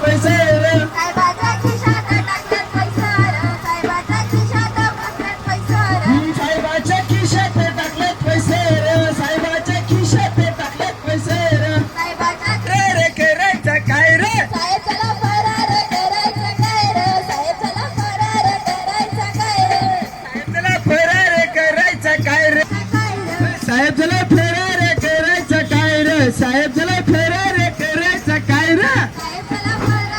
पैसे रे साहेबाच्या खिशात टाकल्यात पैसा र साहेबाच्या खिशात टाकल्यात पैसा र साहेबाच्या खिशात टाकलेत पैसे रे साहेबाच्या खिशात टाकलेत पैसे रे साहेबाच्या रे रे करायचं काय रे साहेब चला फरार करायचं काय र साहेब चला फरार करायचं काय र साहेब चला फरार करायचं काय रे काय र साहेब चला फरार करायचं काय रे साहेब चला फरार करायचं काय रे साहेब चला फरार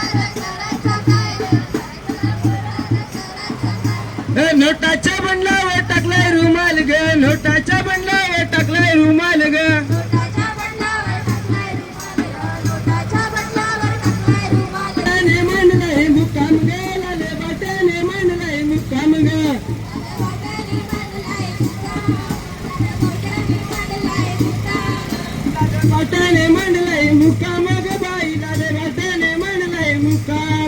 करायचं काय र नोटाच्या बंडलावर टाकलाय रुमाल ग नोटाच्या बंडलावर टाकलाय रुमाल ग नोटाच्या बंडलावर टाकलाय रुमाल नोटाच्या बंडलावर टाकलाय रुमाल ने मांडलाय मुक्काम ग लाले बाट्याने मांडलाय मुक्काम ग बाट्याने मांडलाय मुक्काम ग बाई लाले बाट्याने मांडलाय मुक्काम